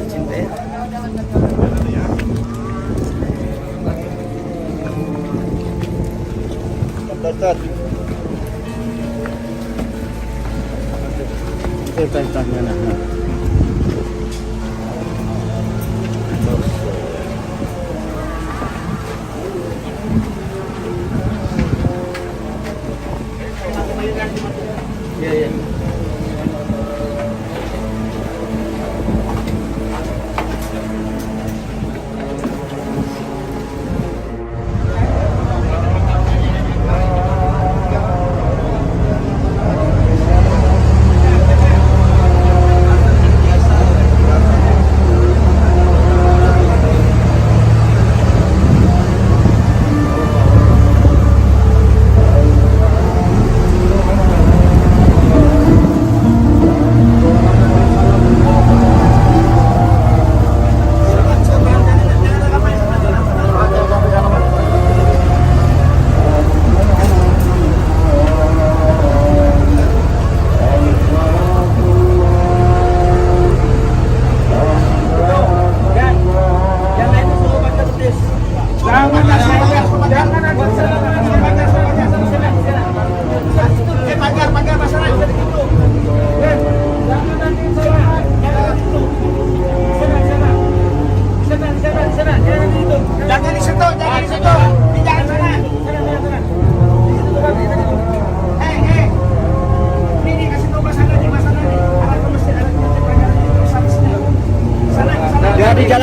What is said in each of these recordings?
cinta ya. Tat. Tat mana? Ya ya.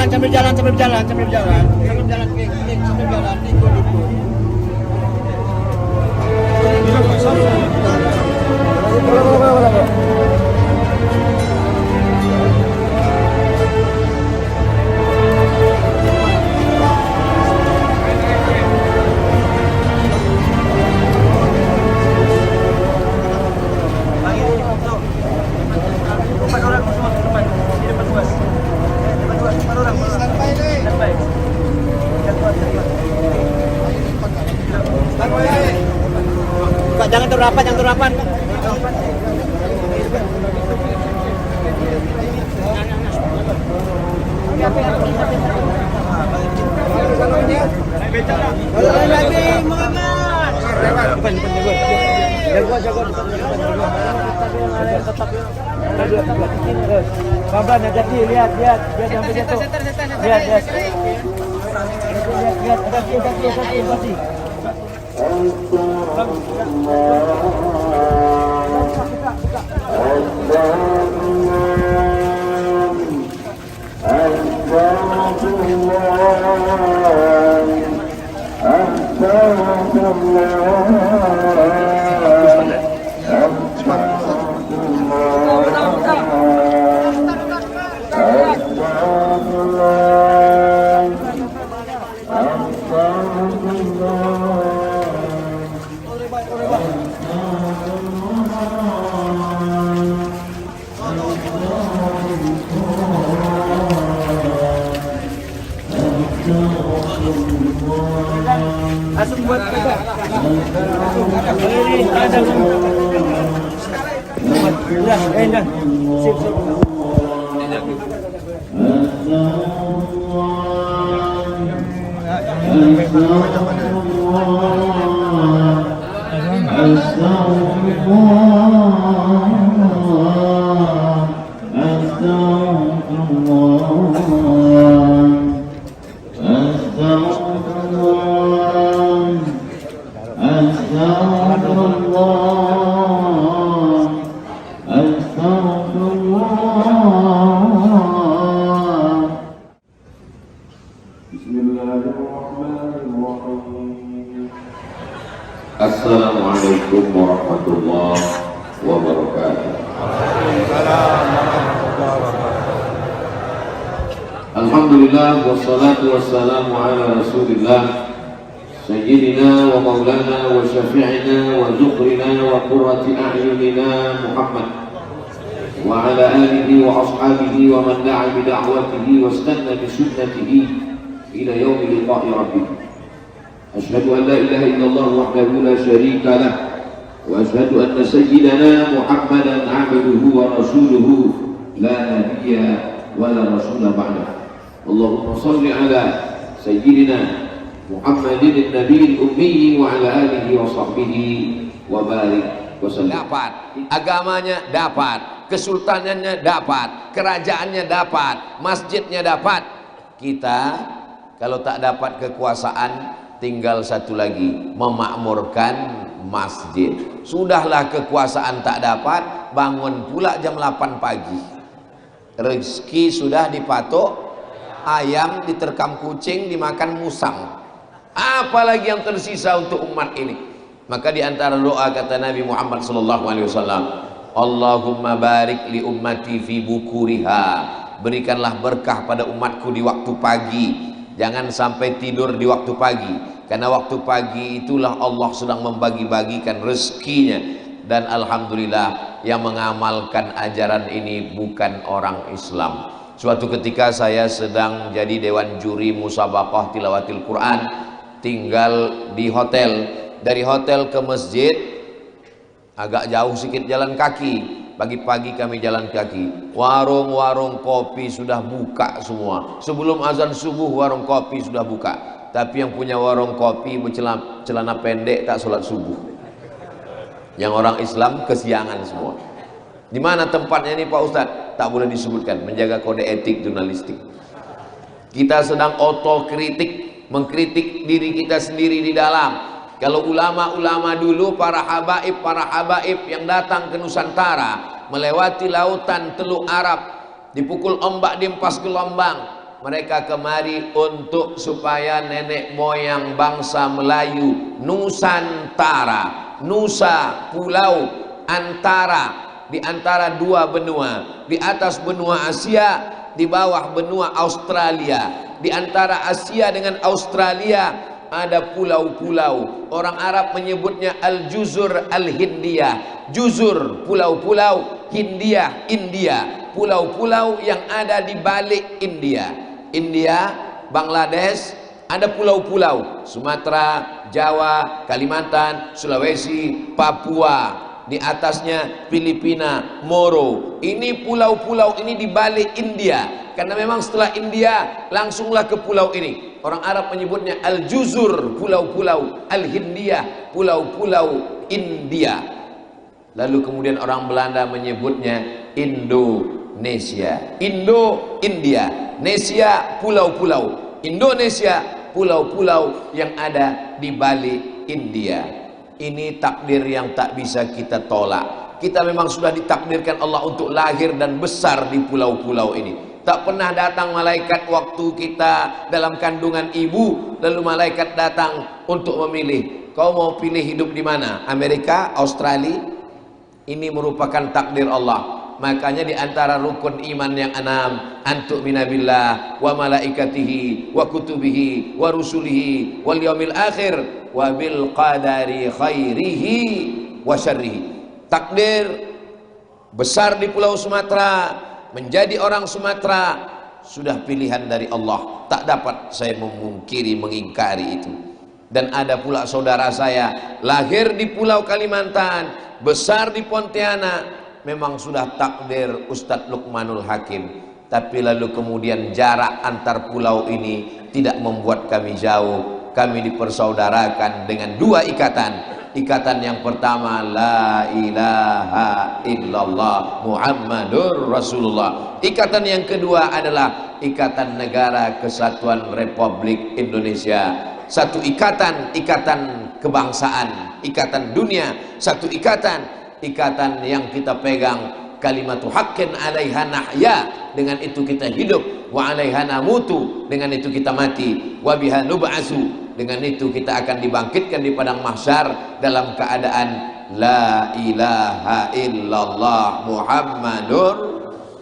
Sambil jalan ikut Jangan terapan. Pelan-pelan hati-hati, lihat sampai jatuh. Lihat. Kaki. Langsung buat kita. Ini ada. Dah. Sip. Assalamualaikum warahmatullahi wabarakatuh. Alhamdulillah wassalatu wassalamu ala Rasulillah sayyidina wa maulana wa syafi'ina wa zukrina wa qurrati a'yunina Muhammad wa ala alihi wa ashabihi wa man da'a bi da'watihi wa istanna bi sunnatihi ila yaumi liqa'i rabbih. Asyhadu an la ilaha illallah wahdahu la syarika lah wa asyhadu anna sayyidana Muhammadan 'abduhu wa rasuluhu la nabiyya ولا رسول بعده. اللهم صل على سيدنا محمد النبي الأمي وعلى آله وصحبه وبارك وسلم. Dapat agamanya, dapat kesultanannya, dapat kerajaannya, dapat masjidnya, dapat. Kita kalau tak dapat kekuasaan, tinggal satu lagi, memakmurkan masjid. Sudahlah kekuasaan tak dapat, bangun pula jam 8 pagi. Rezeki sudah dipatok, ayam diterkam kucing, dimakan musang. Apalagi yang tersisa untuk umat ini? Maka di antara doa kata Nabi Muhammad SAW, Allahumma barik li ummati fi bukuriha. Berikanlah berkah pada umatku di waktu pagi. Jangan sampai tidur di waktu pagi, karena waktu pagi itulah Allah sedang membagi-bagikan rezekinya. Dan alhamdulillah yang mengamalkan ajaran ini bukan orang Islam. Suatu ketika saya sedang jadi dewan juri musabaqah tilawatil Quran, tinggal di hotel. Dari hotel ke masjid agak jauh sedikit jalan kaki. Pagi-pagi kami jalan kaki. Warung-warung kopi sudah buka semua. Sebelum azan subuh warung kopi sudah buka. Tapi yang punya warung kopi celana pendek tak sholat subuh. Yang orang Islam kesiangan semua. Di mana tempatnya ini Pak Ustadz? Tak boleh disebutkan, menjaga kode etik jurnalistik. Kita sedang otokritik, mengkritik diri kita sendiri di dalam. Kalau ulama-ulama dulu, para habaib yang datang ke Nusantara, melewati lautan Teluk Arab, dipukul ombak, diempas gelombang, mereka kemari untuk supaya nenek moyang bangsa Melayu Nusantara, Nusa pulau antara, di antara dua benua, di atas benua Asia, di bawah benua Australia, di antara Asia dengan Australia ada pulau-pulau. Orang Arab menyebutnya Al-Juzur Al-Hindiyah. Juzur, pulau-pulau, Hindiyah, India, pulau-pulau yang ada di balik India. India, Bangladesh, ada pulau-pulau. Sumatera, Jawa, Kalimantan, Sulawesi, Papua. Di atasnya Filipina, Moro. Ini pulau-pulau ini di balik India. Karena memang setelah India langsunglah ke pulau ini. Orang Arab menyebutnya Al-Juzur, pulau-pulau, Al-Hindiyah, pulau-pulau India. Lalu kemudian orang Belanda menyebutnya Indonesia. India, Nesia, pulau-pulau. Indonesia, pulau-pulau yang ada di balik India. Ini takdir yang tak bisa kita tolak. Kita memang sudah ditakdirkan Allah untuk lahir dan besar di pulau-pulau ini. Tak pernah datang malaikat waktu kita dalam kandungan ibu, lalu malaikat datang untuk memilih. Kau mau pilih hidup di mana? Amerika, Australia? Ini merupakan takdir Allah. Makanya di antara rukun iman yang enam, antu'mina billah wa malaikatihi wa kutubihi wa rusulihi wal yaumil akhir wa bil qadari khairihi wa syarrihi. Takdir besar di Pulau Sumatera, menjadi orang Sumatera sudah pilihan dari Allah. Tak dapat saya memungkiri, mengingkari itu. Dan ada pula saudara saya lahir di Pulau Kalimantan, besar di Pontianak, memang sudah takdir Ustadz Luqmanul Hakim. Tapi lalu kemudian jarak antar pulau ini tidak membuat kami jauh. Kami dipersaudarakan dengan dua ikatan. Ikatan yang pertama, la ilaha illallah Muhammadur Rasulullah. Ikatan yang kedua adalah ikatan Negara Kesatuan Republik Indonesia. Satu ikatan, ikatan kebangsaan, ikatan dunia. Satu ikatan, ikatan yang kita pegang, kalimatu haqqin 'alaiha nahya, dengan itu kita hidup, wa 'alaiha namutu, dengan itu kita mati, wa biha nub'atsu, dengan itu kita akan dibangkitkan di padang mahsyar dalam keadaan la ilaha illallah Muhammadur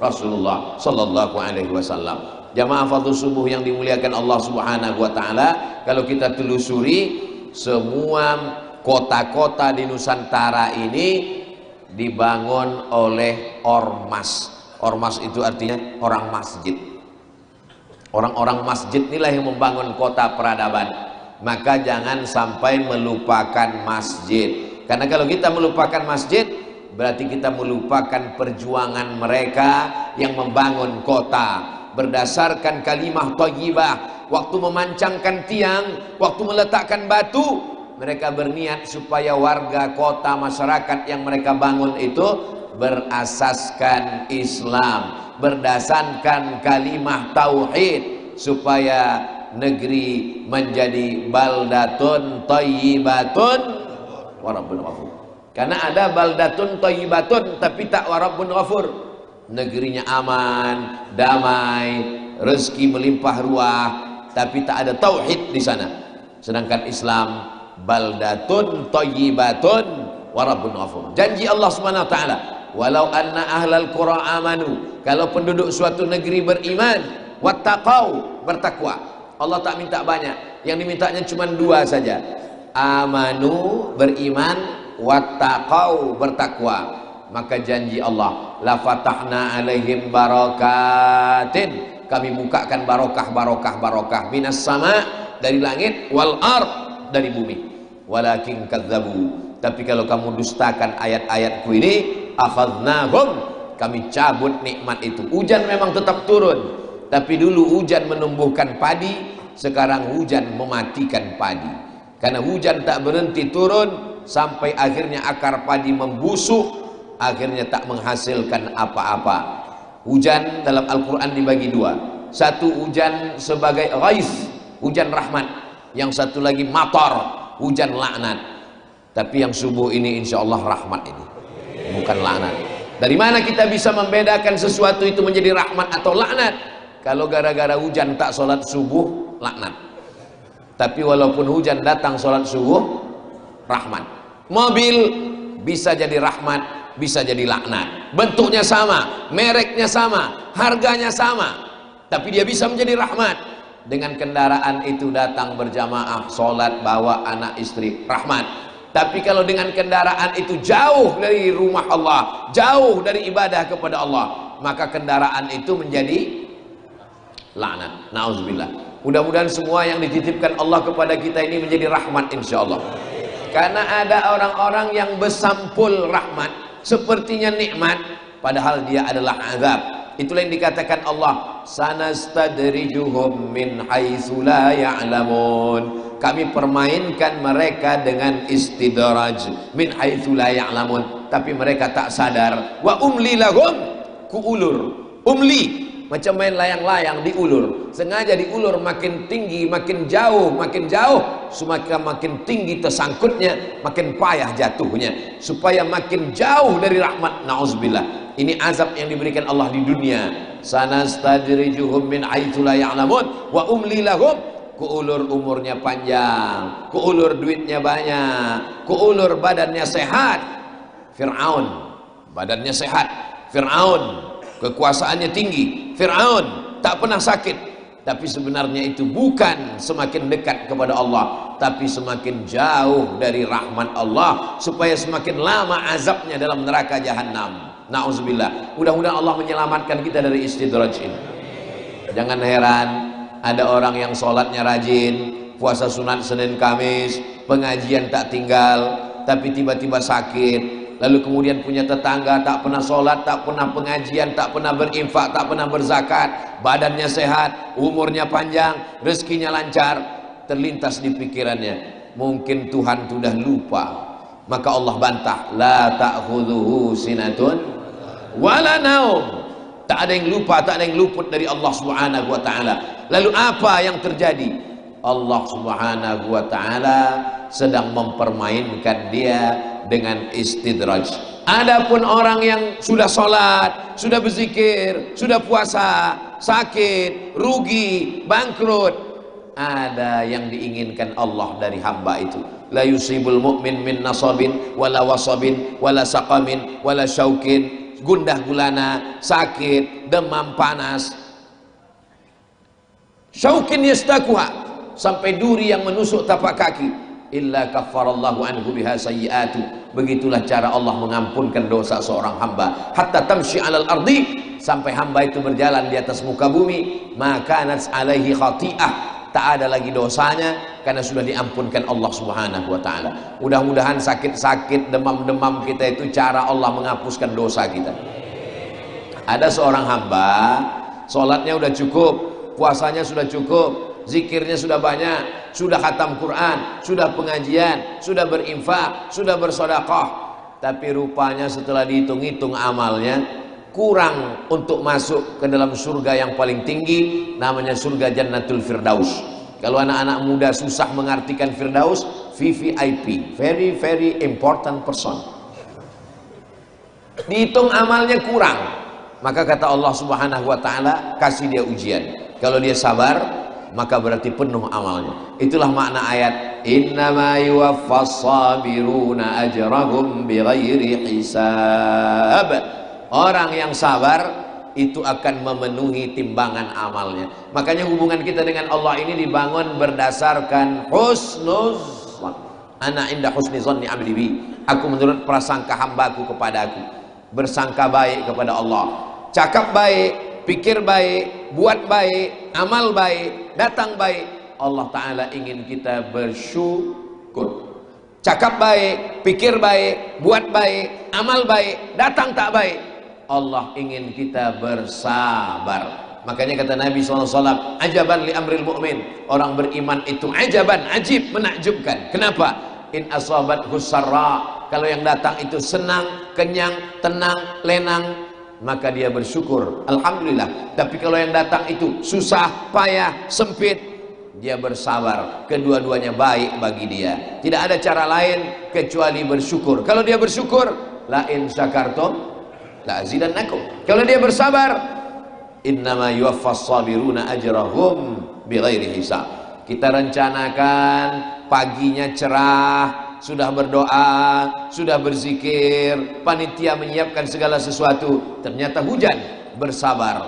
Rasulullah sallallahu alaihi wasallam. Jamaah fardhu subuh yang dimuliakan Allah Subhanahu wa taala, kalau kita telusuri semua kota-kota di Nusantara ini dibangun oleh ormas. Ormas itu artinya orang masjid. Orang-orang masjid inilah yang membangun kota peradaban. Maka jangan sampai melupakan masjid. Karena kalau kita melupakan masjid, berarti kita melupakan perjuangan mereka yang membangun kota berdasarkan kalimah thayyibah. Waktu memancangkan tiang, waktu meletakkan batu, mereka berniat supaya warga kota, masyarakat yang mereka bangun itu berasaskan Islam, berdasarkan kalimah tauhid, supaya negeri menjadi baldatun thayyibatun wa rabbun ghafur. Karena ada baldatun thayyibatun tapi tak wa rabbun ghafur. Negerinya aman, damai, rezeki melimpah ruah, tapi tak ada tauhid di sana. Sedangkan Islam baldatun thayyibatun wa rabbun ghafur. Janji Allah Subhanahu wa taala, walau anna ahlal qura amanu, kalau penduduk suatu negeri beriman, wattaqau, bertakwa. Allah tak minta banyak, yang dimintanya cuma dua saja. Amanu, beriman, wattaqau, bertakwa. Maka janji Allah, la fatahna alaihim barakatin, kami bukakan barokah minas sama, dari langit, wal ard, dari bumi. Walakin kadzabu, tapi kalau kamu dustakan ayat-ayatku ini, akhadnahum, kami cabut nikmat itu. Hujan memang tetap turun, tapi dulu hujan menumbuhkan padi, sekarang hujan mematikan padi. Karena hujan tak berhenti turun sampai akhirnya akar padi membusuk, akhirnya tak menghasilkan apa-apa. Hujan dalam Al-Quran dibagi dua. Satu hujan sebagai ghais, hujan rahmat. Yang satu lagi matar, hujan laknat. Tapi yang subuh ini insya Allah rahmat ini, bukan laknat. Dari mana kita bisa membedakan sesuatu itu menjadi rahmat atau laknat? Kalau gara-gara hujan tak sholat subuh, laknat. Tapi walaupun hujan datang sholat subuh, rahmat. Mobil bisa jadi rahmat, bisa jadi laknat. Bentuknya sama, mereknya sama, harganya sama, tapi dia bisa menjadi rahmat. Dengan kendaraan itu datang berjamaah, sholat, bawa anak istri, rahmat. Tapi kalau dengan kendaraan itu jauh dari rumah Allah, jauh dari ibadah kepada Allah, maka kendaraan itu menjadi laknat. Nauzubillah. Mudah-mudahan semua yang dititipkan Allah kepada kita ini menjadi rahmat insyaallah. Karena ada orang-orang yang bersampul rahmat, sepertinya nikmat, padahal dia adalah azab. Itulah yang dikatakan Allah, sanastadrijuhum min haitsu la ya'lamun. Kami permainkan mereka dengan istidraj, min haitsu la ya'lamun, tapi mereka tak sadar. Wa umli lahum, kuulur. Umli, macam main layang-layang diulur. Sengaja diulur makin tinggi, makin jauh, semakin makin tinggi tersangkutnya, makin payah jatuhnya, supaya makin jauh dari rahmat. Nauzubillah. Ini azab yang diberikan Allah di dunia. Sanastadrijuhum min haitsu la ya'lamun wa umli lahum. Kuulur umurnya panjang, kuulur duitnya banyak, kuulur badannya sehat. Fir'aun badannya sehat, Fir'aun kekuasaannya tinggi, Fir'aun tak pernah sakit, tapi sebenarnya itu bukan semakin dekat kepada Allah, tapi semakin jauh dari rahmat Allah, supaya semakin lama azabnya dalam neraka jahanam. Nauzubillah. Mudah-mudahan Allah menyelamatkan kita dari istidraj ini. Jangan heran ada orang yang sholatnya rajin, puasa sunat Senin Kamis, pengajian tak tinggal, tapi tiba-tiba sakit. Lalu kemudian punya tetangga tak pernah sholat, tak pernah pengajian, tak pernah berinfak, tak pernah berzakat, badannya sehat, umurnya panjang, rezekinya lancar. Terlintas di pikirannya, mungkin Tuhan sudah lupa. Maka Allah bantah, la ta'khudhuhu sinatun wala naum. Tak ada yang lupa, tak ada yang luput dari Allah Subhanahu wa taala. Lalu apa yang terjadi? Allah Subhanahu wa taala sedang mempermainkan dia dengan istidraj. Adapun orang yang sudah sholat, sudah berzikir, sudah puasa, sakit, rugi, bangkrut, ada yang diinginkan Allah dari hamba itu. La yusibul mu'min min nasabin wala wasabin wala saqamin wala syaukin, gundah gulana, sakit, demam panas, syaukin yastakuha, sampai duri yang menusuk tapak kaki, illa kaffarallahu anhu biha sayyi'atu. Begitulah cara Allah mengampunkan dosa seorang hamba. Hatta tamshi 'alal ardi, sampai hamba itu berjalan di atas muka bumi, maka nas alaihi khati'ah, tak ada lagi dosanya karena sudah diampunkan Allah Subhanahu wa taala. Mudah-mudahan sakit-sakit, demam-demam kita itu cara Allah menghapuskan dosa kita. Ada seorang hamba, sholatnya sudah cukup, puasanya sudah cukup, zikirnya sudah banyak, sudah khatam Quran, sudah pengajian, sudah berinfak, sudah bersedekah, tapi rupanya setelah dihitung-hitung amalnya kurang untuk masuk ke dalam surga yang paling tinggi, namanya surga Jannatul Firdaus. Kalau anak-anak muda susah mengartikan Firdaus, VVIP, very very important person. Dihitung amalnya kurang, maka kata Allah Subhanahu wa taala, kasih dia ujian. Kalau dia sabar, maka berarti penuh amalnya. Itulah makna ayat innama yuwaffas sabiruna ajrahum bighairi hisab. Orang yang sabar itu akan memenuhi timbangan amalnya. Makanya hubungan kita dengan Allah ini dibangun berdasarkan husnuzan. Ana inda husni zanni abdi bi. Aku menurut prasangka hambaku kepada aku. Bersangka baik kepada Allah. Cakap baik, pikir baik, buat baik, amal baik, datang baik. Allah Ta'ala ingin kita bersyukur. Cakap baik, pikir baik, buat baik, amal baik, datang tak baik. Allah ingin kita bersabar. Makanya kata Nabi SAW, ajaban li amril mu'min. Orang beriman itu ajaban, ajib, menakjubkan. Kenapa? In asabat husarra. Kalau yang datang itu senang, kenyang, tenang, lenang, maka dia bersyukur, alhamdulillah. Tapi kalau yang datang itu susah, payah, sempit, dia bersabar. Kedua-duanya baik bagi dia. Tidak ada cara lain kecuali bersyukur. Kalau dia bersyukur, la in syakartum la azidannakum. Kalau dia bersabar, innama yuwaffas sabiruna ajrahum bighairi hisab. Kita rencanakan paginya cerah, sudah berdoa, sudah berzikir, panitia menyiapkan segala sesuatu, ternyata hujan, bersabar,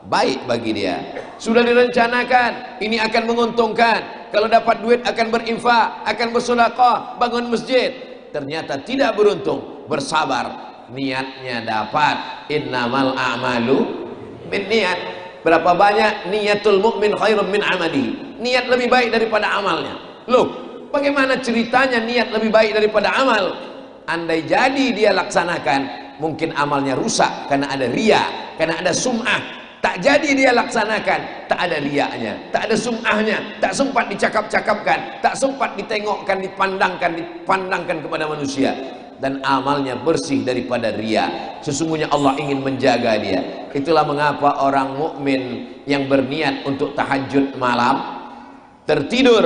baik bagi dia. Sudah direncanakan, ini akan menguntungkan, kalau dapat duit akan berinfak, akan bersedekah, bangun masjid, ternyata tidak beruntung, bersabar, niatnya dapat. Innamal a'malu binniyat. Berapa banyak niatul mukmin khairun min amali. Niat lebih baik daripada amalnya. Loh, bagaimana ceritanya niat lebih baik daripada amal? Andai jadi dia laksanakan, mungkin amalnya rusak karena ada riya, karena ada sum'ah. Tak jadi dia laksanakan, tak ada riyanya, tak ada sum'ahnya, tak sempat dicakap-cakapkan, tak sempat ditengokkan, dipandangkan kepada manusia. Dan amalnya bersih daripada riya. Sesungguhnya Allah ingin menjaga dia. Itulah mengapa orang mukmin yang berniat untuk tahajud malam, tertidur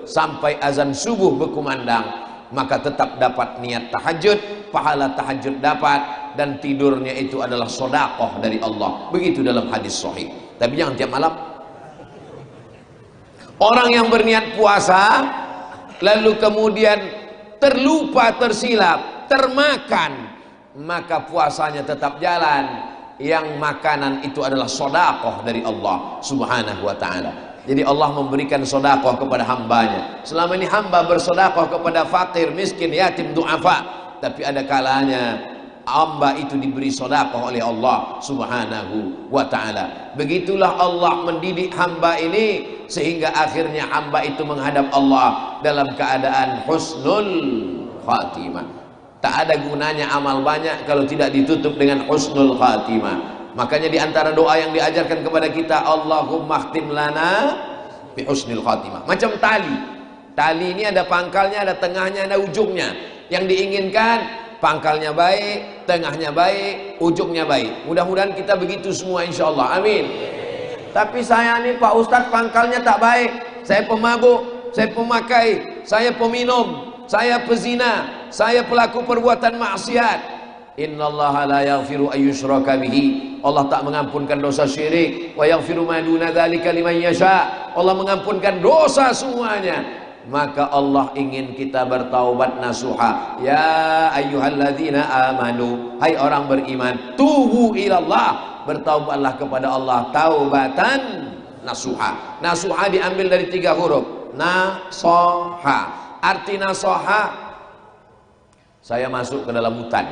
sampai azan subuh berkumandang, maka tetap dapat niat tahajud, pahala tahajud dapat, dan tidurnya itu adalah sedekah dari Allah. Begitu dalam hadis sahih. Tapi jangan tiap malam. Orang yang berniat puasa lalu kemudian terlupa, tersilap, termakan, maka puasanya tetap jalan. Yang makanan itu adalah sedekah dari Allah Subhanahu wa taala. Jadi Allah memberikan sedekah kepada hambanya. Selama ini hamba bersedekah kepada fakir, miskin, yatim, du'afa, tapi ada kalanya hamba itu diberi sedekah oleh Allah Subhanahu wa taala. Begitulah Allah mendidik hamba ini sehingga akhirnya hamba itu menghadap Allah dalam keadaan husnul khatimah. Tak ada gunanya amal banyak kalau tidak ditutup dengan husnul khatimah. Makanya di antara doa yang diajarkan kepada kita, Allahumma khtim lana bi husnil khatimah. Macam tali. Tali ini ada pangkalnya, ada tengahnya, ada ujungnya. Yang diinginkan pangkalnya baik, tengahnya baik, ujungnya baik. Mudah-mudahan kita begitu semua insyaallah. Amin. Tapi saya ini Pak Ustadz pangkalnya tak baik. Saya pemabuk, saya pemakai, saya peminum, saya pezina, saya pelaku perbuatan maksiat. Innallaha la yaghfiru ayyushraka bihi. Allah tak mengampunkan dosa syirik. Wa yaghfiru ma duna dzalika liman yasha. Allah mengampunkan dosa semuanya. Maka Allah ingin kita bertaubat nasuha. Ya ayyuhalladzina amanu, hai orang beriman, tubu ilallah, bertaubatlah kepada Allah taubatan nasuha. Nasuha diambil dari 3 huruf. Nasoha. Arti nasoha, saya masuk ke dalam hutan,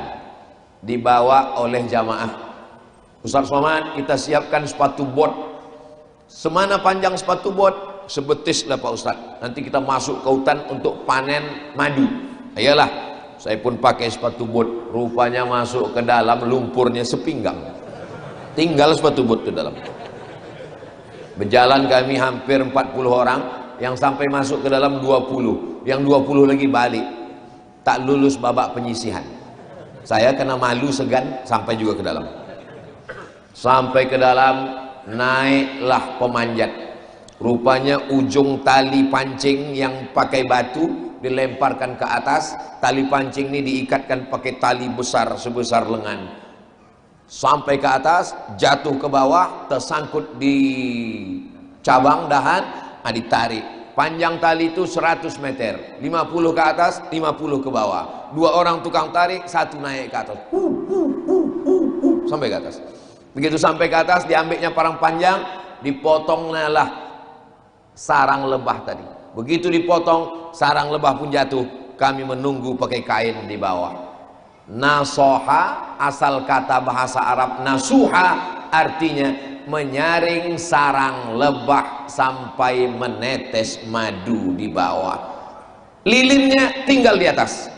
dibawa oleh jamaah. Ustaz Somad, kita siapkan sepatu bot. Semana panjang sepatu bot? sebetis lah Pak Ustadz, nanti kita masuk ke hutan untuk panen madu. Ayolah, saya pun pakai sepatu bot, rupanya masuk ke dalam lumpurnya sepinggang, tinggal sepatu bot ke dalam. Berjalan kami hampir 40 orang, yang sampai masuk ke dalam 20, yang 20 lagi balik, tak lulus babak penyisihan. Saya kena malu segan sampai juga ke dalam. Sampai ke dalam, naiklah pemanjat. Rupanya ujung tali pancing yang pakai batu dilemparkan ke atas, tali pancing ini diikatkan pakai tali besar sebesar lengan. Sampai ke atas, jatuh ke bawah, tersangkut di cabang dahan, ditarik. Panjang tali itu 100 meter, 50 ke atas, 50 ke bawah. 2 orang tukang tarik, 1 naik ke atas, sampai ke atas. Begitu sampai ke atas, diambilnya parang panjang, dipotongnya lah sarang lebah tadi. Begitu dipotong, sarang lebah pun jatuh. Kami menunggu pakai kain di bawah. Nasoha, asal kata bahasa Arab nasuha, artinya menyaring sarang lebah sampai menetes madu di bawah. Lilinnya tinggal di atas,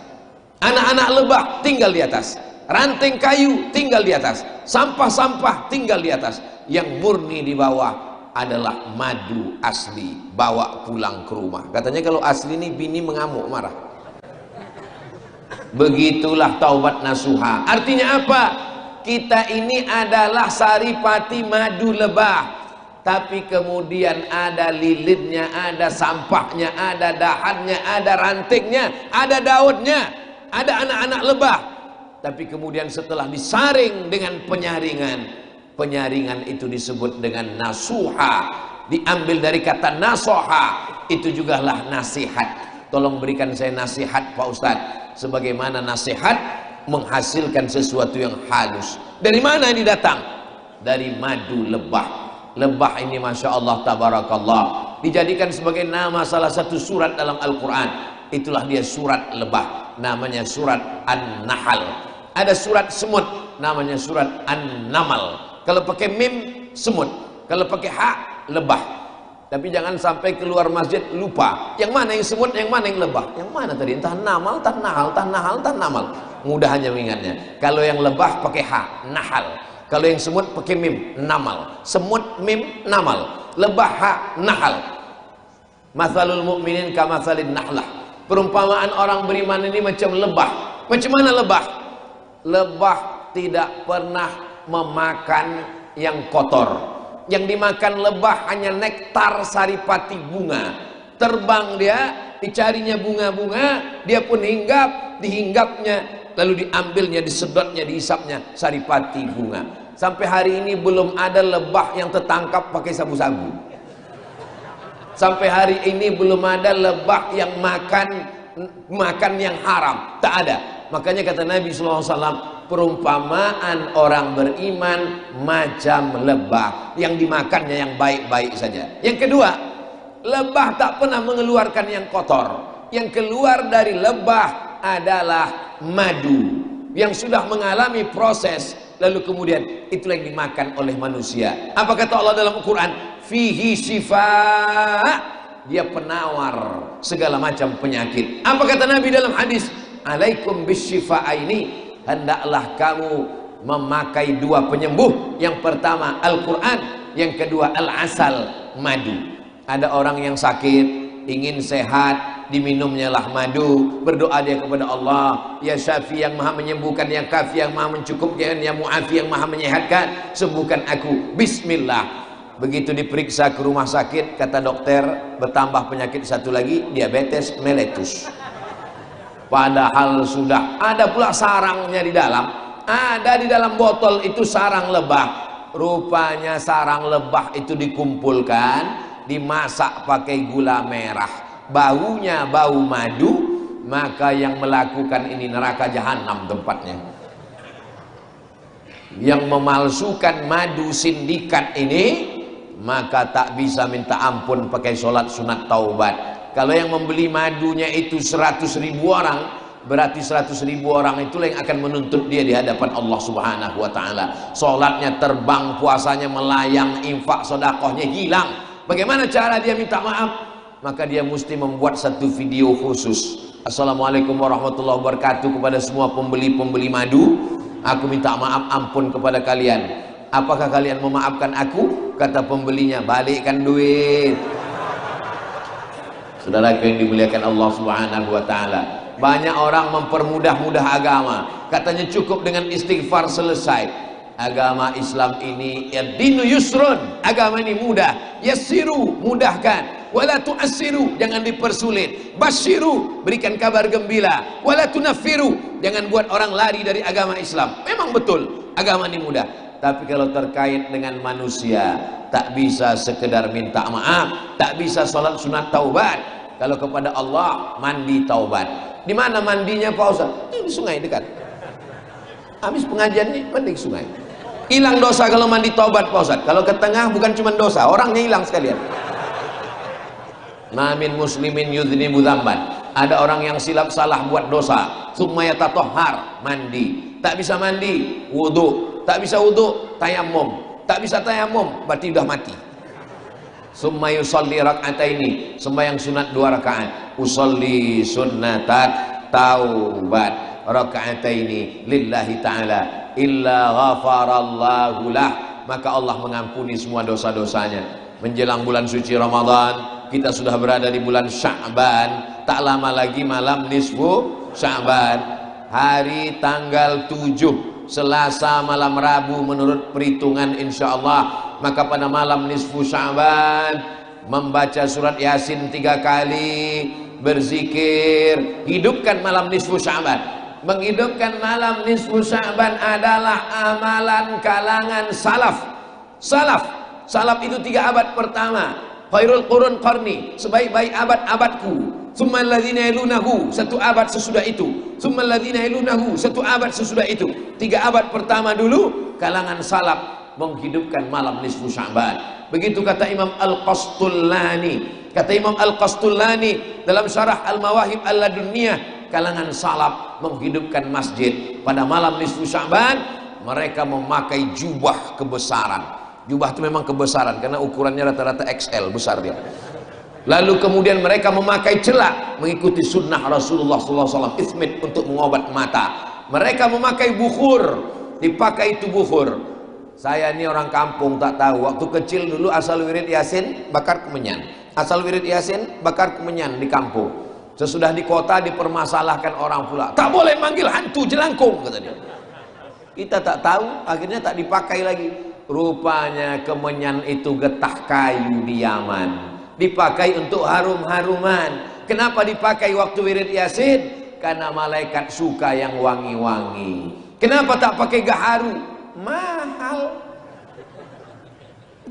anak-anak lebah tinggal di atas, ranting kayu tinggal di atas, sampah-sampah tinggal di atas. Yang murni di bawah adalah madu asli, bawa pulang ke rumah. Katanya kalau asli ini bini mengamuk marah. Begitulah taubat nasuha. Artinya apa? Kita ini adalah saripati madu lebah, tapi kemudian ada lilinnya, ada sampahnya, ada dahannya, ada rantingnya, ada daunnya, ada anak-anak lebah. Tapi kemudian setelah disaring dengan penyaringan, penyaringan itu disebut dengan nasuha, diambil dari kata nasoha, itu juga lah nasihat. Tolong berikan saya nasihat Pak Ustadz. Sebagaimana nasihat menghasilkan sesuatu yang halus. Dari mana ini datang? Dari madu lebah. Lebah ini Masya Allah tabarakallah dijadikan sebagai nama salah satu surat dalam Al-Quran. Itulah dia surat lebah, namanya surat An-Nahl. Ada surat semut, namanya surat An-Namal. Kalau pakai mim, semut. Kalau pakai ha, lebah. Tapi jangan sampai keluar masjid lupa yang mana yang semut, yang mana yang lebah. Yang mana tadi? Entah namal, entah nahal, entah nahal, entah namal. Mudah hanya mengingatnya. Kalau yang lebah pakai ha, nahal. Kalau yang semut pakai mim, namal. Semut, mim, namal. Lebah, ha, nahal. Mathalul mu'minin kamathalin nahlah. Perumpamaan orang beriman ini macam lebah. Macam mana lebah? Lebah tidak pernah memakan yang kotor. Yang dimakan lebah hanya nektar saripati bunga. Terbang dia, dicarinya bunga-bunga, dia pun hinggap, dihinggapnya, lalu diambilnya, disedotnya, dihisapnya saripati bunga. Sampai hari ini belum ada lebah yang tertangkap pakai sabu-sabu. Sampai hari ini belum ada lebah yang makan yang haram. Tak ada. Makanya kata Nabi SAW, perumpamaan orang beriman macam lebah yang dimakannya yang baik-baik saja. Yang kedua, lebah tak pernah mengeluarkan yang kotor. Yang keluar dari lebah adalah madu yang sudah mengalami proses, lalu kemudian itulah yang dimakan oleh manusia. Apa kata Allah dalam Al-Quran? Fihi shifa, dia penawar segala macam penyakit. Apa kata Nabi dalam hadis? Alaikum bisyifa'aini, hendaklah kamu memakai 2 penyembuh. Yang pertama Al-Quran, yang kedua Al-Asal, madu. Ada orang yang sakit, ingin sehat, diminumnya lah madu. Berdoa dia kepada Allah, ya Syafi yang maha menyembuhkan, ya Kafi yang maha mencukupkan, ya Mu'afi yang maha menyehatkan, sembuhkan aku, bismillah. Begitu diperiksa ke rumah sakit, kata dokter, bertambah penyakit satu lagi, diabetes mellitus. Padahal sudah ada pula sarangnya di dalam. Ada di dalam botol itu sarang lebah. Rupanya sarang lebah itu dikumpulkan, dimasak pakai gula merah. Baunya bau madu, maka yang melakukan ini neraka jahanam tempatnya. Yang memalsukan madu sindikat ini, maka tak bisa minta ampun pakai sholat sunat taubat. Kalau yang membeli madunya itu 100.000 orang, berarti 100.000 orang itulah yang akan menuntut dia di hadapan Allah Subhanahu wa ta'ala. Sholatnya terbang, puasanya melayang, infak sodakohnya hilang. Bagaimana cara dia minta maaf? Maka dia mesti membuat satu video khusus. Assalamualaikum warahmatullahi wabarakatuh kepada semua pembeli-pembeli madu. Aku minta maaf ampun kepada kalian. Apakah kalian memaafkan aku? Kata pembelinya, balikkan duit. Saudara yang dimuliakan Allah Subhanahu wa taala. Banyak orang mempermudah-mudah agama. Katanya cukup dengan istighfar selesai. Agama Islam ini ad-dinu yusrun. Agama ini mudah. Yassiru, mudahkan. Wala tu'assiru, jangan dipersulit. Basyiru, berikan kabar gembira. Wala tunaffiru, jangan buat orang lari dari agama Islam. Memang betul, agama ini mudah. Tapi kalau terkait dengan manusia, tak bisa sekedar minta maaf, tak bisa sholat sunat taubat. Kalau kepada Allah, mandi taubat. Di mana mandinya Pak Ustaz? Di sungai dekat. Habis pengajian nih, mandi ke sungai. Hilang dosa kalau mandi taubat Pak Ustaz. Kalau ke tengah bukan cuma dosa, orangnya hilang sekalian. Namin muslimin yudhnibu dzamban. Ada orang yang silap salah buat dosa, summa yatatahhar, mandi. Tak bisa mandi, wudu. Tak bisa wudu, tayamum. Tak bisa tayamum, berarti sudah mati. Summa yusalli rak'ataini, sembahyang sunat 2 rakaat. Usalli sunnatat taubat rak'ataini lillahi ta'ala illa ghafarallahu lah. Maka Allah mengampuni semua dosa-dosanya. Menjelang bulan suci Ramadan, kita sudah berada di bulan Sya'ban. Tak lama lagi malam nisfu Sya'ban. Hari tanggal 7 Selasa malam Rabu menurut perhitungan insyaallah. Maka pada malam nisfu Sya'ban membaca surat Yasin 3 kali, berzikir, hidupkan malam nisfu Sya'ban. Menghidupkan malam nisfu Sya'ban adalah amalan kalangan salaf. Salaf itu 3 abad pertama. Khairul qurun qarni, sebaik-baik abad-abadku. Tsummal ladzina yalunahu, 1 abad sesudah itu. Tsummal ladzina yalunahu, 1 abad sesudah itu. 3 abad pertama dulu kalangan salaf menghidupkan malam nisfu Sya'ban. Begitu kata Imam Al-Qastullani. Kata Imam Al-Qastullani dalam syarah Al-Mawahib Al-Ladunniyah, kalangan salaf menghidupkan masjid pada malam nisfu Sya'ban. Mereka memakai jubah kebesaran. Jubah itu memang kebesaran karena ukurannya rata-rata XL, besar dia. Lalu kemudian mereka memakai celak mengikuti sunnah Rasulullah SAW, ismit untuk mengobat mata. Mereka memakai bukhur, dipakai itu bukhur. Saya ini orang kampung tak tahu. Waktu kecil dulu asal wirid Yasin bakar kemenyan. Asal wirid Yasin bakar kemenyan di kampung. Sesudah di kota dipermasalahkan orang pula. Tak boleh manggil hantu jelangkung, kata dia. Kita tak tahu, akhirnya tak dipakai lagi. Rupanya kemenyan itu getah kayu di Yaman. Dipakai untuk harum-haruman. Kenapa dipakai waktu wirid Yasin? Karena malaikat suka yang wangi-wangi. Kenapa tak pakai gaharu? Mahal.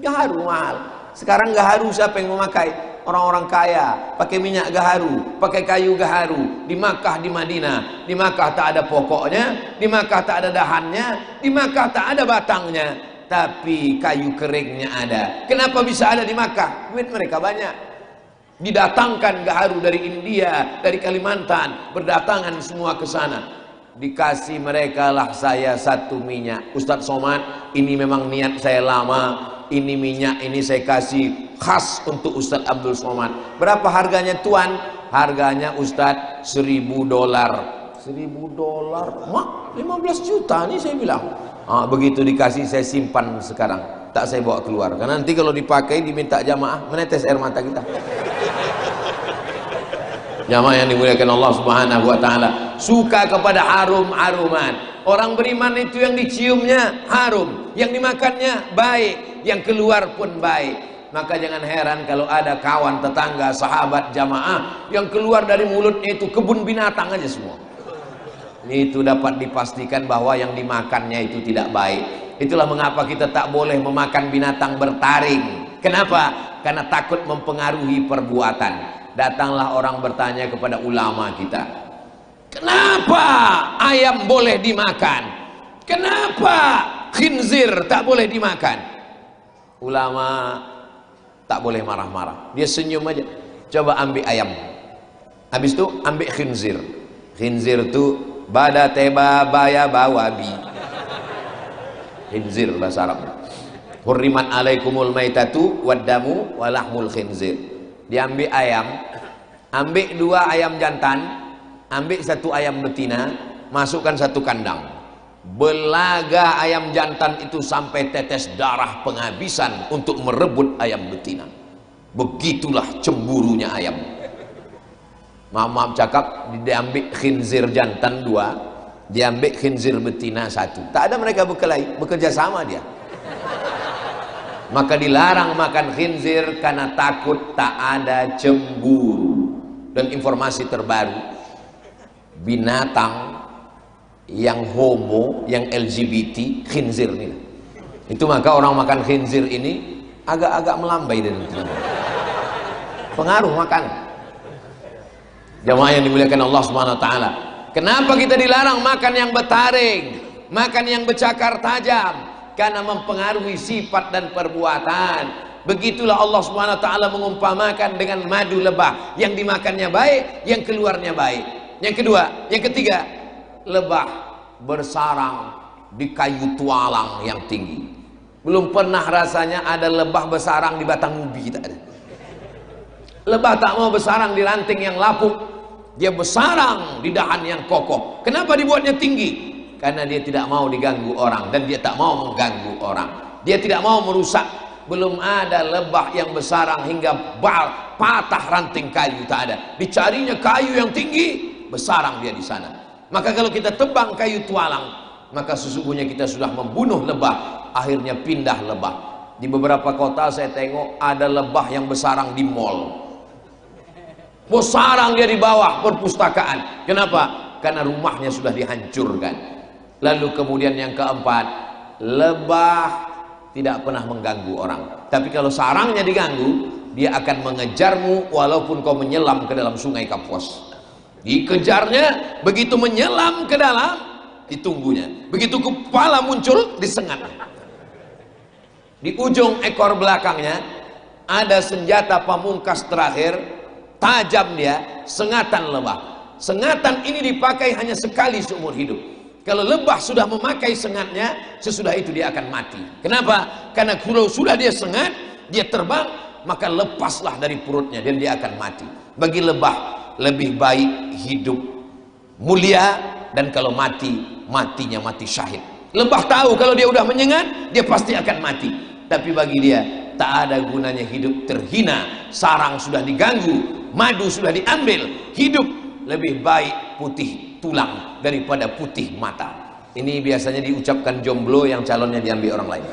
Gaharu mahal. Sekarang gaharu siapa yang memakai? Orang-orang kaya. Pakai minyak gaharu, pakai kayu gaharu. Di Makkah, di Madinah. Di Makkah tak ada pokoknya, di Makkah tak ada dahannya, di Makkah tak ada batangnya. Tapi kayu keringnya ada. Kenapa bisa ada di Makkah? Duit mereka banyak. Didatangkan gaharu dari India, dari Kalimantan, berdatangan semua ke sana. Dikasih mereka lah saya 1 minyak. Ustadz Somad, ini memang niat saya lama. Ini minyak ini saya kasih khas untuk Ustadz Abdul Somad. Berapa harganya tuan? Harganya Ustadz $1.000. $1.000? Mak, 15 juta nih saya bilang. Begitu dikasih saya simpan sekarang, tak saya bawa keluar karena nanti kalau dipakai diminta jamaah menetes air mata kita. Jamaah yang dimuliakan Allah Subhanahu wa taala, suka kepada harum-haruman. Orang beriman itu yang diciumnya harum, yang dimakannya baik, yang keluar pun baik. Maka jangan heran kalau ada kawan, tetangga, sahabat, jamaah yang keluar dari mulutnya itu kebun binatang aja semua. Itu dapat dipastikan bahwa yang dimakannya itu tidak baik. Itulah mengapa kita tak boleh memakan binatang bertaring. Kenapa? Karena takut mempengaruhi perbuatan. Datanglah orang bertanya kepada ulama kita, kenapa ayam boleh dimakan? Kenapa khinzir tak boleh dimakan? Ulama tak boleh marah-marah. Dia senyum aja. Coba ambil ayam, habis itu ambil khinzir. Khinzir itu bada teba baya bawabi. Khinzir bahasa Arab. hurrimat alaikumul maitatu waddamu walahmul khinzir. Diambil ayam, ambil 2 ayam jantan, ambil 1 ayam betina, masukkan 1 kandang. Belaga ayam jantan itu sampai tetes darah penghabisan untuk merebut ayam betina. Begitulah cemburunya ayam. Maaf cakap, diambil khinzir jantan 2, diambil khinzir betina 1. Tak ada mereka berkelahi, bekerja sama dia. Maka dilarang makan khinzir karena takut tak ada cemburu. Dan informasi terbaru, binatang yang homo, yang LGBT, khinzir ini. Itu maka orang makan khinzir ini agak-agak melambai dan pengaruh makan. Jamaah yang dimuliakan Allah Subhanahu wa taala. Kenapa kita dilarang makan yang bertaring, makan yang bercakar tajam? Karena mempengaruhi sifat dan perbuatan. Begitulah Allah Subhanahu wa taala mengumpamakan dengan madu lebah, yang dimakannya baik, yang keluarnya baik. Yang kedua, yang ketiga, lebah bersarang di kayu tualang yang tinggi. Belum pernah rasanya ada lebah bersarang di batang ubi, tak ada. Lebah tak mau bersarang di ranting yang lapuk, dia bersarang di dahan yang kokoh. Kenapa dibuatnya tinggi? Karena dia tidak mau diganggu orang, dan dia tak mau mengganggu orang. Dia tidak mau merusak. Belum ada lebah yang bersarang hingga patah ranting kayu, tak ada. Dicarinya kayu yang tinggi, bersarang dia di sana. Maka kalau kita tebang kayu tualang, maka sesungguhnya kita sudah membunuh lebah. Akhirnya pindah lebah. Di beberapa kota saya tengok ada lebah yang bersarang di mall. Bersarang dia di bawah perpustakaan. Kenapa? Karena rumahnya sudah dihancurkan. Lalu kemudian yang keempat, lebah tidak pernah mengganggu orang. Tapi kalau sarangnya diganggu, dia akan mengejarmu walaupun kau menyelam ke dalam sungai Kapuas. Dikejarnya, begitu menyelam ke dalam, ditunggunya. Begitu kepala muncul, disengat. Di ujung ekor belakangnya ada senjata pamungkas terakhir, tajam dia, sengatan lebah. Sengatan ini dipakai hanya sekali seumur hidup. Kalau lebah sudah memakai sengatnya, sesudah itu dia akan mati. Kenapa? Karena kalau sudah dia sengat, dia terbang, maka lepaslah dari perutnya dan dia akan mati. Bagi lebah lebih baik hidup mulia, dan kalau mati, matinya mati syahid. Lebah tahu kalau dia udah menyengat, dia pasti akan mati. Tapi bagi dia tak ada gunanya hidup terhina. Sarang sudah diganggu, madu sudah diambil, hidup lebih baik putih tulang daripada putih mata. Ini biasanya diucapkan jomblo yang calonnya diambil orang lain.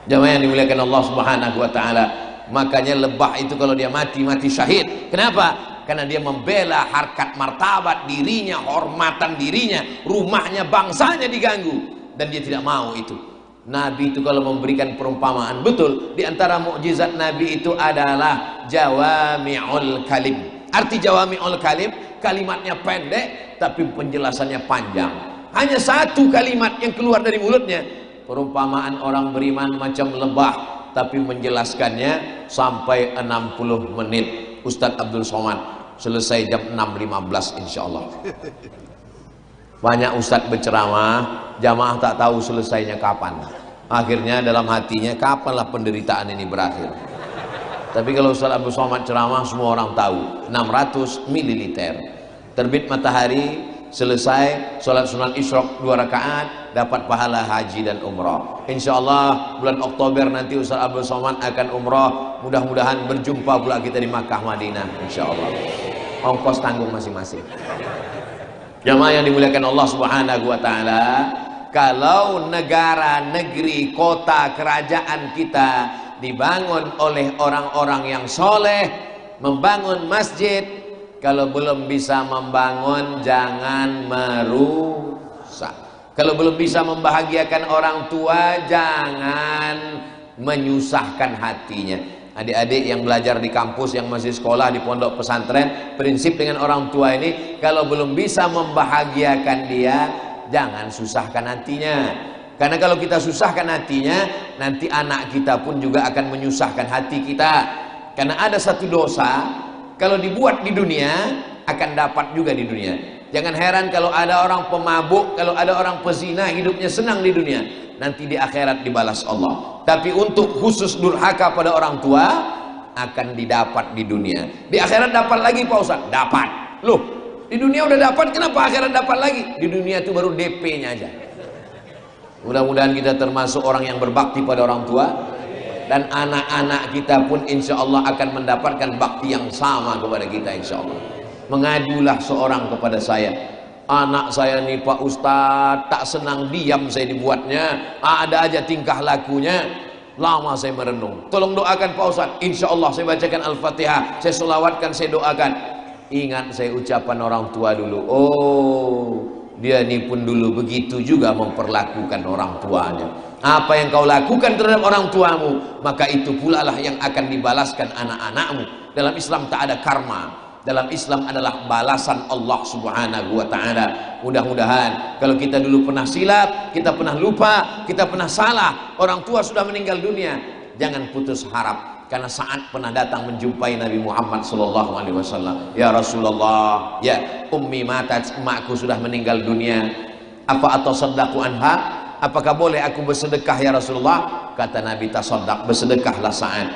Jamaah yang dimuliakan Allah Subhanahu wa taala. Makanya lebah itu kalau dia mati, mati syahid. Kenapa? Karena dia membela harkat martabat dirinya, hormatan dirinya, rumahnya, bangsanya diganggu, dan dia tidak mau itu. Nabi itu kalau memberikan perumpamaan, betul, di antara mukjizat Nabi itu adalah jawami'ul kalim. Arti jawami'ul kalim, kalimatnya pendek tapi penjelasannya panjang. Hanya 1 kalimat yang keluar dari mulutnya. Perumpamaan orang beriman macam lebah, tapi menjelaskannya sampai 60 menit. Ustadz Abdul Somad selesai jam 6.15 insyaallah. Banyak ustadz berceramah, jamaah tak tahu selesainya kapan. Akhirnya dalam hatinya, kapanlah penderitaan ini berakhir. Tapi kalau Ustaz Abdul Somad ceramah, semua orang tahu. 600 ml. Terbit matahari, selesai sholat sunat isyraq 2 rakaat, dapat pahala haji dan umrah. InsyaAllah bulan Oktober nanti Ustaz Abdul Somad akan umrah. Mudah-mudahan berjumpa pula kita di Makkah Madinah InsyaAllah. Ongkos tanggung masing-masing. Jamaah yang dimuliakan Allah Subhanahu wa taala, kalau negara, negeri, kota, kerajaan kita dibangun oleh orang-orang yang soleh, membangun masjid, kalau belum bisa membangun jangan merusak. Kalau belum bisa membahagiakan orang tua, jangan menyusahkan hatinya. Adik-adik yang belajar di kampus, yang masih sekolah di pondok pesantren, prinsip dengan orang tua ini, kalau belum bisa membahagiakan dia, jangan susahkan hatinya. Karena kalau kita susahkan hatinya, nanti anak kita pun juga akan menyusahkan hati kita. Karena ada satu dosa, kalau dibuat di dunia, akan dapat juga di dunia. Jangan heran kalau ada orang pemabuk, kalau ada orang pezina, hidupnya senang di dunia. nanti di akhirat dibalas Allah. Tapi untuk khusus durhaka pada orang tua akan didapat di dunia. Di akhirat dapat lagi Pak Ustaz? Dapat. Loh, di dunia udah dapat, kenapa akhirat dapat lagi? Di dunia itu baru DP-nya aja. Mudah-mudahan kita termasuk orang yang berbakti pada orang tua, dan anak-anak kita pun insya Allah akan mendapatkan bakti yang sama kepada kita insya Allah. Mengadulah seorang kepada saya, anak saya nih Pak Ustadz tak senang diam saya dibuatnya, ada aja tingkah lakunya. Lama saya merenung, tolong doakan Pak Ustadz. Insya Allah saya bacakan Al-Fatihah, saya solawatkan, saya doakan. Ingat saya ucapan orang tua dulu, oh dia ini pun dulu begitu juga memperlakukan orang tuanya. Apa yang kau lakukan terhadap orang tuamu, maka itu pula lah yang akan dibalaskan anak-anakmu. Dalam Islam tak ada karma. Dalam Islam adalah balasan Allah subhanahu wa ta'ala. Mudah-mudahan kalau kita dulu pernah silap, kita pernah lupa, kita pernah salah, orang tua sudah meninggal dunia, jangan putus harap. Karena saat pernah datang menjumpai Nabi Muhammad SAW, ya Rasulullah, ya ummi matat, emakku sudah meninggal dunia, apa atau sadaqu anha, apakah boleh aku bersedekah ya Rasulullah? Kata Nabi, tasaddaq, bersedekahlah saat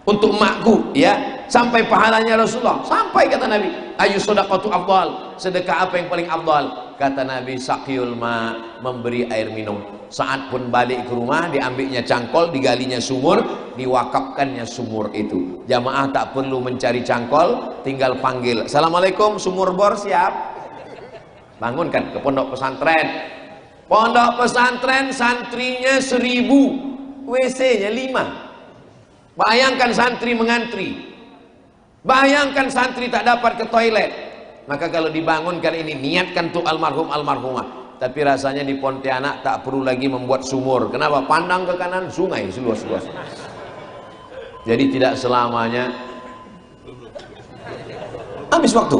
untuk emakku, ya, sampai pahalanya Rasulullah. Sampai kata Nabi, ayu sadaqatu afdal, sedekah apa yang paling afdal? Kata Nabi, saqiyul ma, memberi air minum. Saat pun balik ke rumah, diambilnya cangkol, digalinya sumur, diwakafkannya sumur itu. Jamaah tak perlu mencari cangkol, tinggal panggil, assalamualaikum, sumur bor siap. Bangunkan ke pondok pesantren. Pondok pesantren santrinya 1000, WC-nya 5. Bayangkan santri mengantri, bayangkan santri tak dapat ke toilet. Maka kalau dibangunkan ini, niatkan untuk almarhum almarhumah. Tapi rasanya di Pontianak tak perlu lagi membuat sumur. Kenapa? Pandang ke kanan sungai seluas-luas. Jadi tidak selamanya habis waktu.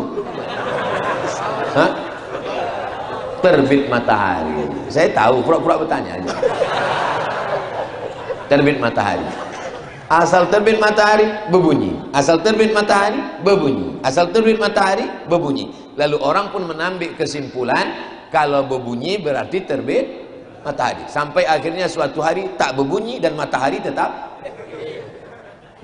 Hah? Terbit matahari. Saya tahu, pura-pura bertanya aja. Terbit matahari. Asal terbit matahari berbunyi, asal terbit matahari berbunyi, asal terbit matahari berbunyi. Lalu orang pun menambil kesimpulan kalau berbunyi berarti terbit matahari. Sampai akhirnya suatu hari tak berbunyi dan matahari tetap.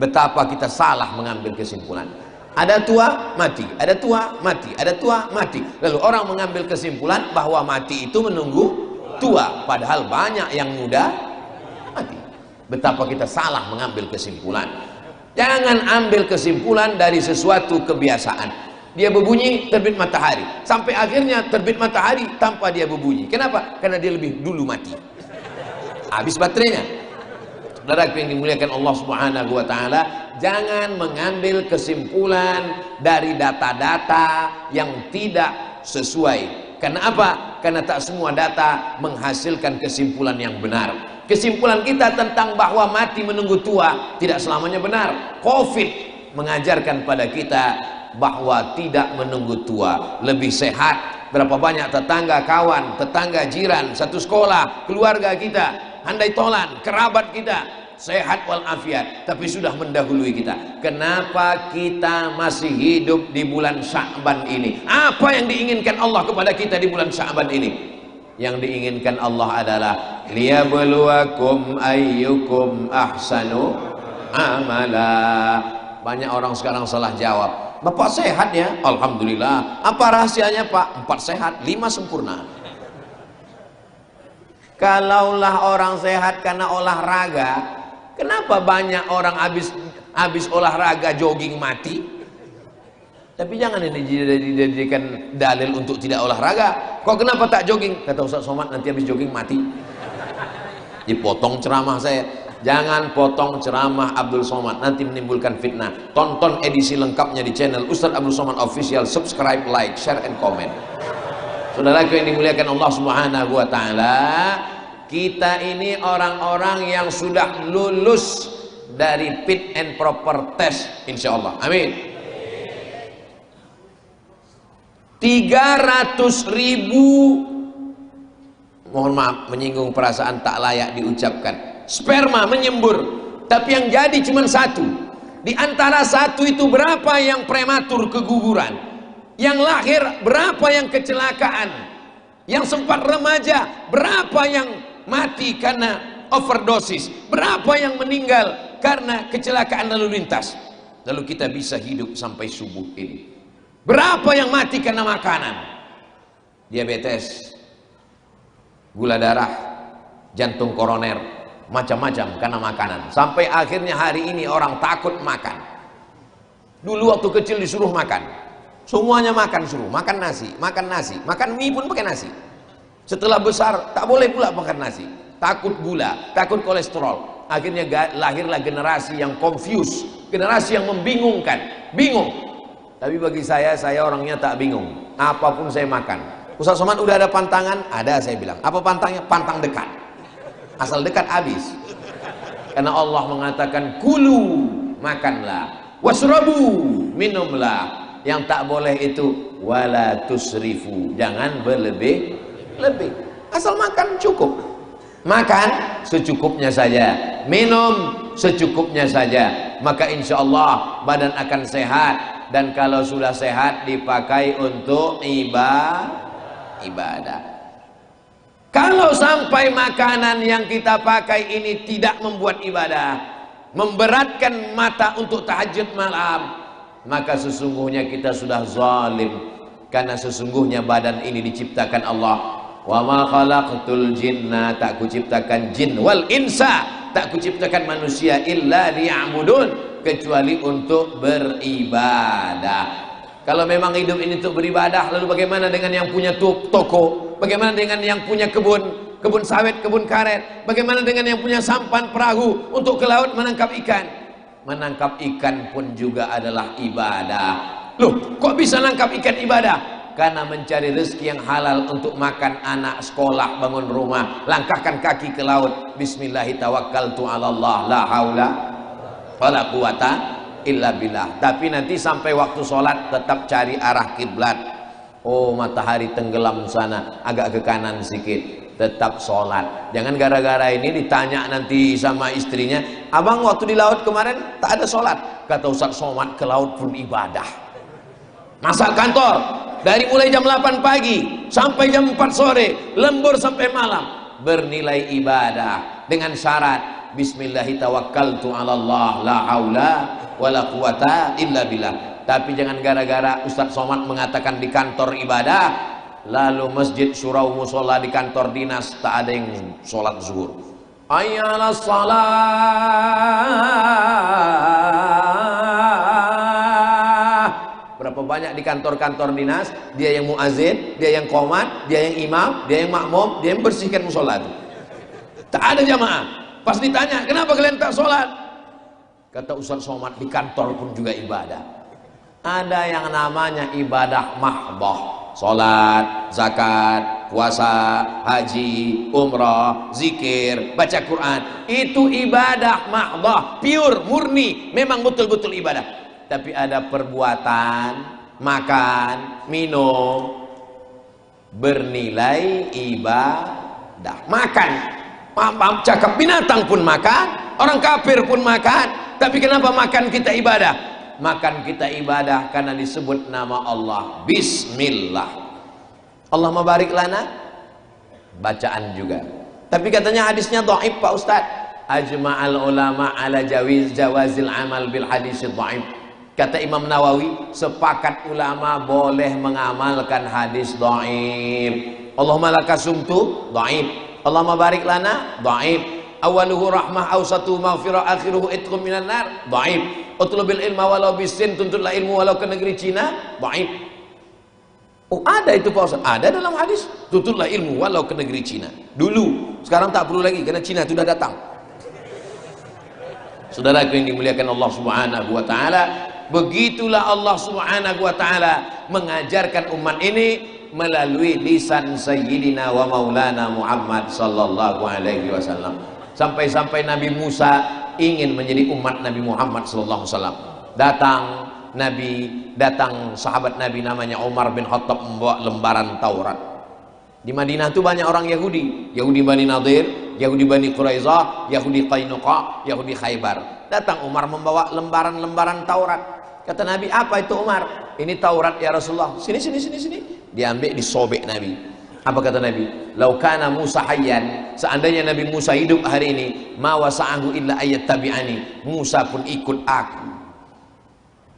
Betapa kita salah mengambil kesimpulan. Ada tua mati, ada tua mati, ada tua mati. Lalu orang mengambil kesimpulan bahwa mati itu menunggu tua, padahal banyak yang muda mati. Betapa kita salah mengambil kesimpulan. Jangan ambil kesimpulan dari sesuatu kebiasaan. Dia berbunyi, terbit matahari, sampai akhirnya terbit matahari tanpa dia berbunyi. Kenapa? Karena dia lebih dulu mati, habis baterainya. Saudara yang dimuliakan Allah subhanahu wa ta'ala, jangan mengambil kesimpulan dari data-data yang tidak sesuai. Karena apa? Karena tak semua data menghasilkan kesimpulan yang benar. Kesimpulan kita tentang bahwa mati menunggu tua tidak selamanya benar. Covid mengajarkan pada kita bahwa tidak menunggu tua, lebih sehat. Berapa banyak tetangga, kawan, tetangga, jiran, satu sekolah, keluarga kita, handai tolan, kerabat kita sehat walafiat, tapi sudah mendahului kita. Kenapa kita masih hidup di bulan Sya'ban ini? Apa yang diinginkan Allah kepada kita di bulan Sya'ban ini? Yang diinginkan Allah adalah liyabluwakum ayyukum ahsanu amala. Banyak orang sekarang salah jawab. Bapak sehat ya? Alhamdulillah. Apa rahasianya Pak? 4 sehat, 5 sempurna. Kalaulah orang sehat karena olahraga, kenapa banyak orang habis olahraga jogging mati? Tapi jangan ini dijadikan dalil untuk tidak olahraga. Kok kenapa tak jogging? Kata Ustaz Somad, nanti habis jogging mati. Dipotong ceramah saya. Jangan potong ceramah Abdul Somad, nanti menimbulkan fitnah. Tonton edisi lengkapnya di channel Ustaz Abdul Somad Official. Subscribe, like, share, and comment. Saudaraku yang dimuliakan Allah subhanahu wa ta'ala, kita ini orang-orang yang sudah lulus dari fit and proper test, insya Allah. Amin. 300.000, mohon maaf menyinggung perasaan tak layak diucapkan, sperma menyembur, tapi yang jadi cuma 1. Di antara 1 itu berapa yang prematur keguguran, yang lahir berapa yang kecelakaan, yang sempat remaja berapa yang mati karena overdosis? Berapa yang meninggal karena kecelakaan lalu lintas? Lalu kita bisa hidup sampai subuh ini. Berapa yang mati karena makanan? Diabetes, gula darah, jantung koroner, macam-macam karena makanan. Sampai akhirnya hari ini orang takut makan. Dulu waktu kecil disuruh makan, semuanya makan, suruh makan nasi, makan mie pun pakai nasi. Setelah besar tak boleh pula makan nasi, takut gula, takut kolesterol. Akhirnya lahirlah generasi yang confused, generasi yang membingungkan, bingung. Tapi bagi saya orangnya tak bingung, apapun saya makan. Ustaz Somad udah ada pantangan? Ada, saya bilang. Apa pantangnya? Pantang dekat. Asal dekat habis. Karena Allah mengatakan kulu, makanlah, wasrabu, minumlah. Yang tak boleh itu wala tusrifu, jangan berlebih-lebih. Asal makan cukup. Makan secukupnya saja, minum secukupnya saja, maka insya Allah badan akan sehat. Dan kalau sudah sehat dipakai untuk ibadah. Kalau sampai makanan yang kita pakai ini tidak membuat ibadah, memberatkan mata untuk tahajud malam, maka sesungguhnya kita sudah zalim. Karena sesungguhnya badan ini diciptakan Allah. Wa ma khalaqtul jinna, tak kuciptakan jin, wal insa, tak kuciptakan manusia, illa liya'budun, kecuali untuk beribadah. Kalau memang hidup ini untuk beribadah, lalu bagaimana dengan yang punya toko? Bagaimana dengan yang punya kebun sawit, kebun karet? Bagaimana dengan yang punya sampan perahu untuk ke laut menangkap ikan? Menangkap ikan pun juga adalah ibadah. Loh, kok bisa nangkap ikan ibadah? Karena mencari rezeki yang halal untuk makan anak, sekolah, bangun rumah, langkahkan kaki ke laut. Bismillahi tawakkaltu 'ala Allah, la haula wala quwata illa billah. Tapi nanti sampai waktu sholat tetap cari arah kiblat. Oh, matahari tenggelam sana, agak ke kanan sedikit, tetap sholat. Jangan gara-gara ini ditanya nanti sama istrinya, abang waktu di laut kemarin tak ada sholat. Kata Ustaz Somad, ke laut pun ibadah. Masak kantor dari mulai jam 8 pagi sampai jam 4 sore, lembur sampai malam, bernilai ibadah dengan syarat bismillahi tawakkaltu 'ala Allah, la haula wala quwata illa billah. Tapi jangan gara-gara Ustaz Somad mengatakan di kantor ibadah, lalu masjid, surau, musola, di kantor dinas tak ada yang sholat zuhur. Ayyalas salah. Berapa banyak di kantor-kantor dinas, dia yang muazin, dia yang qomat, dia yang imam, dia yang makmum, dia yang bersihkan musola. Tak ada jamaah. Pas ditanya, kenapa kalian tak sholat? Kata Ustaz Somad, di kantor pun juga ibadah. Ada yang namanya ibadah mahdoh, sholat, zakat, puasa, haji, umrah, zikir, baca Quran. Itu ibadah mahdoh, pure, murni, memang betul-betul ibadah. Tapi ada perbuatan, makan, minum, bernilai ibadah. Makan, maaf cakap, binatang pun makan, orang kafir pun makan. Tapi kenapa makan kita ibadah? Makan kita ibadah karena disebut nama Allah, bismillah. Allahumma barik lana, bacaan juga. Tapi katanya hadisnya dhaif Pak Ustaz. Ajma'al ulama ala jawazil amal bil hadis dhaif. Kata Imam Nawawi, sepakat ulama boleh mengamalkan hadis dhaif. Allahumma lakasumtu dhaif. Allahumma barik lana dhaif. Awaluhu rahmah, awsatu maghfirah, akhiruhu itqum minan nar, dhaif. Utlubil ilma walau bisin, tuntutlah ilmu walau ke negeri Cina, dhaif. Oh, ada itu Pak Ustaz? Ada dalam hadis, tuntutlah ilmu walau ke negeri Cina. Dulu, sekarang tak perlu lagi karena Cina sudah datang. Saudara yang dimuliakan Allah Subhanahu wa taala, begitulah Allah Subhanahu wa taala mengajarkan umat ini melalui lisan Sayyidina wa Maulana Muhammad sallallahu alaihi wasallam. Sampai-sampai Nabi Musa ingin menjadi umat Nabi Muhammad sallallahu alaihi wasallam. Datang sahabat Nabi namanya Umar bin Khattab membawa lembaran Taurat. Di Madinah itu banyak orang Yahudi, Yahudi Bani Nadir, Yahudi Bani Quraizah, Yahudi Qainuqa, Yahudi Khaybar. Datang Umar membawa lembaran-lembaran Taurat. Kata Nabi, apa itu Umar? Ini Taurat ya Rasulullah. Sini. Diambil, disobek Nabi. Apa kata Nabi? Lau kana Musa hayyan, seandainya Nabi Musa hidup hari ini, ma wasa'ahu illa ayat tabi'ani, Musa pun ikut aku.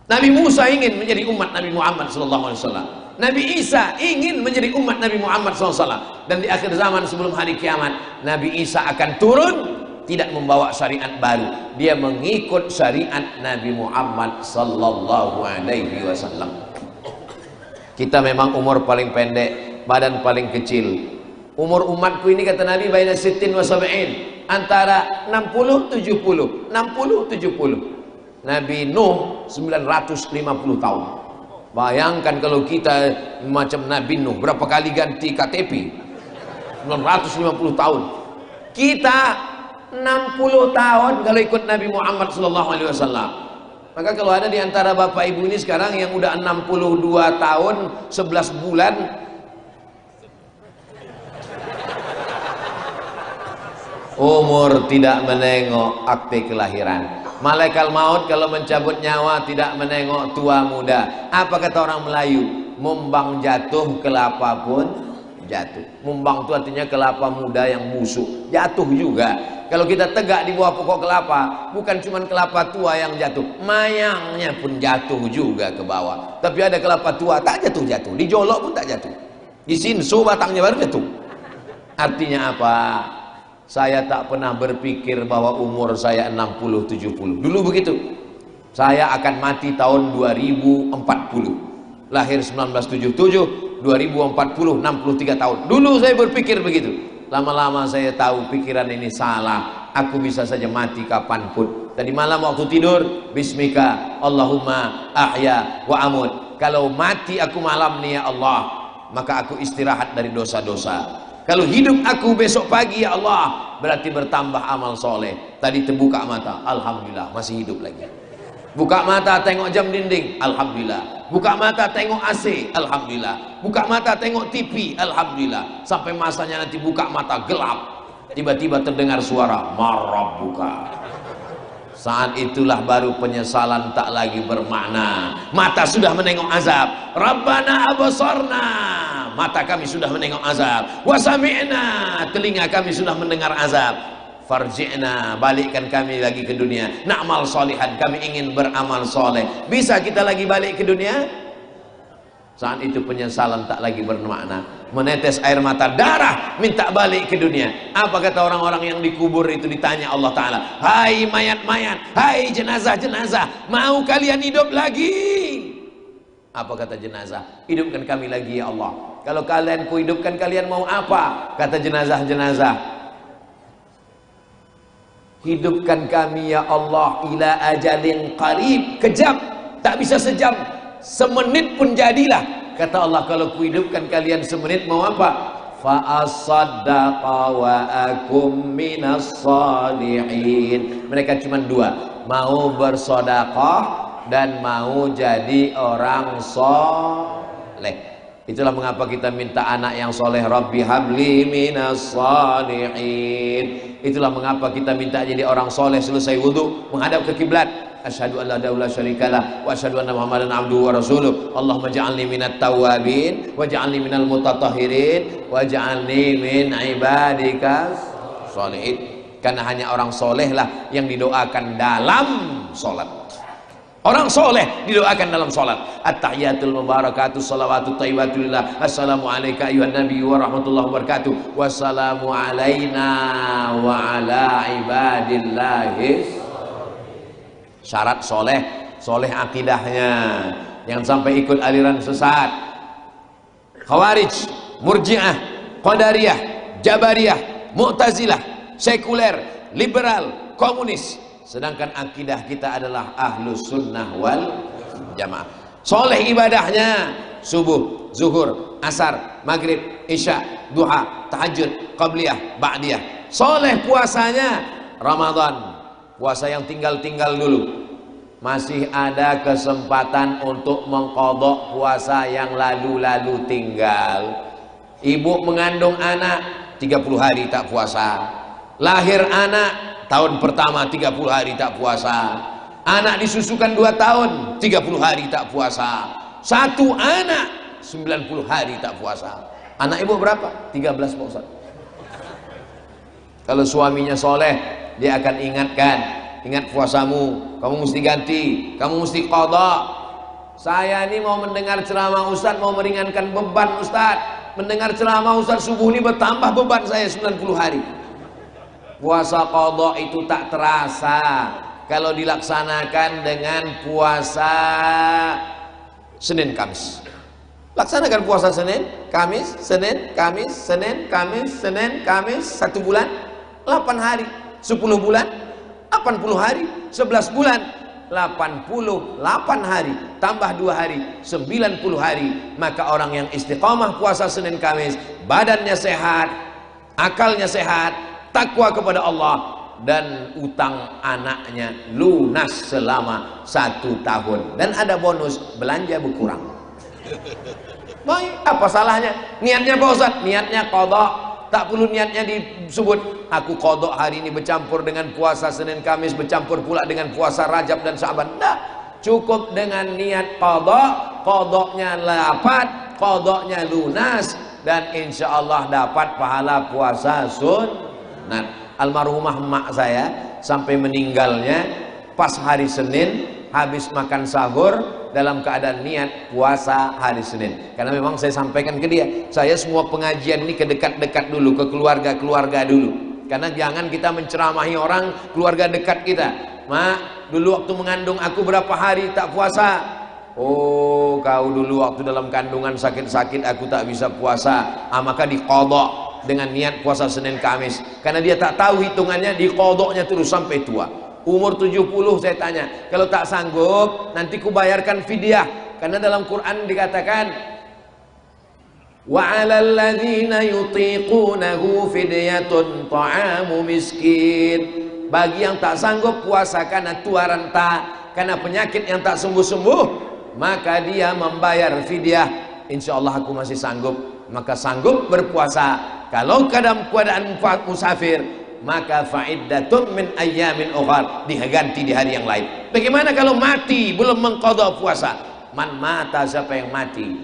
Nabi Musa ingin menjadi umat Nabi Muhammad SAW. Nabi Isa ingin menjadi umat Nabi Muhammad SAW. Dan di akhir zaman sebelum hari kiamat, Nabi Isa akan turun, tidak membawa syariat baru. Dia mengikut syariat Nabi Muhammad SAW. Kita memang umur paling pendek, badan paling kecil. Umur umatku ini kata Nabi baina sittin wa sab'in, antara 60-70. 60-70. Nabi Nuh 950 tahun. Bayangkan kalau kita macam Nabi Nuh, berapa kali ganti KTP? 950 tahun. Kita 60 tahun kalau ikut Nabi Muhammad SAW. Maka kalau ada di antara bapak ibu ini sekarang yang udah 62 tahun 11 bulan, umur tidak menengok akte kelahiran. Malaikat maut kalau mencabut nyawa tidak menengok tua muda. Apa kata orang Melayu? Mumbang jatuh kelapa pun jatuh. Mumbang itu artinya kelapa muda yang busuk, jatuh juga. Kalau kita tegak di bawah pokok kelapa, bukan cuma kelapa tua yang jatuh, mayangnya pun jatuh juga ke bawah. Tapi ada kelapa tua tak jatuh-jatuh, dijolok pun tak jatuh, disinsu batangnya baru jatuh. Artinya apa? Saya tak pernah berpikir bahwa umur saya 60-70. Dulu begitu. Saya akan mati tahun 2040. Lahir 1977, 2040 63 tahun. Dulu saya berpikir begitu. Lama-lama saya tahu pikiran ini salah. Aku bisa saja mati kapanpun. Tadi malam waktu tidur, bismika Allahumma ahya wa amut. Kalau mati aku malam nih ya Allah, maka aku istirahat dari dosa-dosa. Kalau hidup aku besok pagi ya Allah, berarti bertambah amal soleh. Tadi terbuka mata, alhamdulillah masih hidup lagi. Buka mata tengok jam dinding, alhamdulillah. Buka mata tengok AC, alhamdulillah. Buka mata tengok TV, alhamdulillah. Sampai masanya nanti buka mata gelap, tiba-tiba terdengar suara marabbuka. Saat itulah baru penyesalan tak lagi bermakna. Mata sudah menengok azab. Rabbana abasarna, mata kami sudah menengok azab. Wa sami'na, telinga kami sudah mendengar azab. Farji'na, balikkan kami lagi ke dunia. Na'mal solihan, kami ingin beramal soleh. Bisa kita lagi balik ke dunia? Saat itu penyesalan tak lagi bermakna. Menetes air mata darah, minta balik ke dunia. Apa kata orang-orang yang dikubur itu? Ditanya Allah Ta'ala, hai mayat-mayat, hai jenazah-jenazah, mau kalian hidup lagi? Apa kata jenazah? Hidupkan kami lagi ya Allah. Kalau kalian kuhidupkan, kalian mau apa? Kata jenazah-jenazah, hidupkan kami ya Allah ila ajalin qarib. Kejam, tak bisa sejam, semenit pun jadilah. Kata Allah, kalau kuhidupkan kalian semenit mau apa? Fa asaddaqa wa akum minas salihin. Mereka cuma dua, mau bersedekah dan mau jadi orang soleh. Itulah mengapa kita minta anak yang soleh. Rabbi habli minas salihin. Itulah mengapa kita minta jadi orang soleh. Selesai wudhu menghadap ke kiblat, asyhadu an la ilaha syarikalah wa asyhadu anna muhammadan abduhu wa rasuluh. Allahumma ja'alni minat tawabin wa ja'alni minal mutatahhirin wa ja'alni min ibadikas sholihin. Karena hanya orang soleh lah yang didoakan dalam solat. Orang soleh didoakan dalam solat. At-tahiyatul mubarakatuh salawatut thayyibatulillah. Assalamu alayka ayuhan nabi wa rahmatullahi wabarakatuh. Wassalamu alayna wa ala ibadillahis. Syarat soleh, soleh akidahnya. Jangan sampai ikut aliran sesat. Khawarij, Murji'ah, Qadariyah, Jabariyah, Mu'tazilah, sekuler, liberal, komunis. Sedangkan akidah kita adalah ahlus sunnah wal jamaah. Soleh ibadahnya, subuh, zuhur, asar, maghrib, isya, duha, tahajud, qabliyah, ba'diyah. Soleh puasanya, Ramadan, puasa yang tinggal-tinggal dulu. Masih ada kesempatan untuk mengqadha puasa yang lalu-lalu tinggal. Ibu mengandung anak 30 hari tak puasa. Lahir anak tahun pertama 30 hari tak puasa. Anak disusukan 2 tahun 30 hari tak puasa. Satu anak 90 hari tak puasa. Anak ibu berapa? 13 Pak Ustaz. Kalau suaminya soleh, dia akan ingatkan, ingat puasamu, kamu mesti ganti, kamu mesti qadha. Saya ini mau mendengar ceramah Ustaz, mau meringankan beban Ustaz. Mendengar ceramah Ustaz subuh ini bertambah beban saya 90 hari. Puasa qadha itu tak terasa kalau dilaksanakan dengan puasa Senin Kamis. Laksanakan puasa Senin, Kamis, Senin, Kamis, Senin, Kamis, Senin, Kamis, 1 bulan, 8 hari, 10 bulan, 80 hari, 11 bulan, 88 hari, tambah 2 hari, 90 hari. Maka orang yang istiqamah puasa Senin Kamis, badannya sehat, akalnya sehat, takwa kepada Allah, dan utang anaknya lunas selama 1 tahun. Dan ada bonus, belanja berkurang. Baik, apa salahnya? Niatnya Pak Ustaz, niatnya qadha. Tak perlu niatnya disebut aku qadha hari ini bercampur dengan puasa Senin Kamis, bercampur pula dengan puasa Rajab dan Syaban. Tidak, cukup dengan niat qadha, qadhanya dapat, qadhanya lunas, dan insya Allah dapat pahala puasa sunat. Almarhumah emak saya sampai meninggalnya pas hari Senin, habis makan sahur dalam keadaan niat puasa hari Senin. Karena memang saya sampaikan ke dia, saya semua pengajian ini ke dekat-dekat dulu, ke keluarga-keluarga dulu. Karena jangan kita menceramahi orang keluarga dekat kita. Mak, dulu waktu mengandung aku berapa hari tak puasa? Oh, kau dulu waktu dalam kandungan sakit-sakit aku tak bisa puasa. Maka diqadha dengan niat puasa Senin Kamis. Karena dia tak tahu hitungannya, diqadhanya terus sampai tua. Umur 70 saya tanya, kalau tak sanggup nanti ku bayarkan fidyah. Karena dalam Quran dikatakan wa 'alal ladzina yutiqunahu fidyatun ta'amu miskin. Bagi yang tak sanggup puasa karena tua renta, karena penyakit yang tak sembuh-sembuh, maka dia membayar fidyah. Insyaallah aku masih sanggup, maka sanggup berpuasa. Kalau keadaan musafir, maka fa'iddatun min ayyamin ukhar, diganti di hari yang lain. Bagaimana kalau mati belum mengqadha puasa? Man mata, siapa yang mati,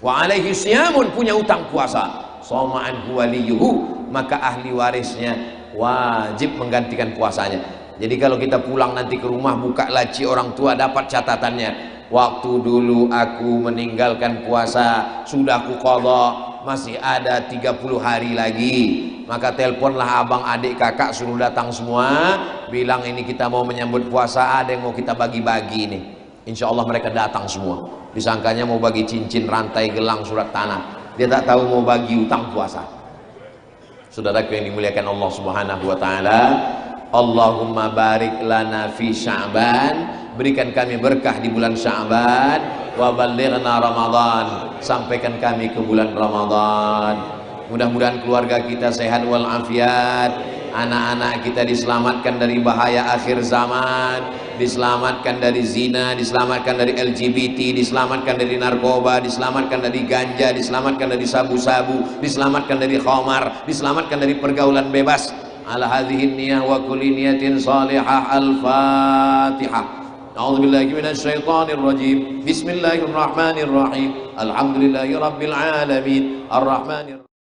wa alaihi siyamun, punya utang puasa, shoma anhu waliyuhu, maka ahli warisnya wajib menggantikan puasanya. Jadi kalau kita pulang nanti ke rumah, buka laci orang tua, dapat catatannya, waktu dulu aku meninggalkan puasa sudah aku qadha, masih ada 30 hari lagi. Maka teleponlah abang, adik, kakak, suruh datang semua, bilang ini kita mau menyambut puasa, ada yang mau kita bagi-bagi nih. Insya Allah mereka datang semua. Disangkanya mau bagi cincin, rantai, gelang, surat tanah. Dia tak tahu mau bagi utang puasa. Saudaraku yang dimuliakan Allah Subhanahu wa taala, Allahumma barik lana fi Sya'ban, berikan kami berkah di bulan Sya'ban, wa ballighna Ramadan, sampaikan kami ke bulan Ramadan. Mudah-mudahan keluarga kita sehat walafiat, anak-anak kita diselamatkan dari bahaya akhir zaman, diselamatkan dari zina, diselamatkan dari LGBT, diselamatkan dari narkoba, diselamatkan dari ganja, diselamatkan dari sabu-sabu, diselamatkan dari khamar, diselamatkan dari pergaulan bebas. Ala hadhihi niyah wa kulli niyatin salihah. Al-Fatihah. A'udzubillahi minasyaitonir rajim. Bismillahirrahmanirrahim. Alhamdulillahi rabbil alamin. Arrahmanir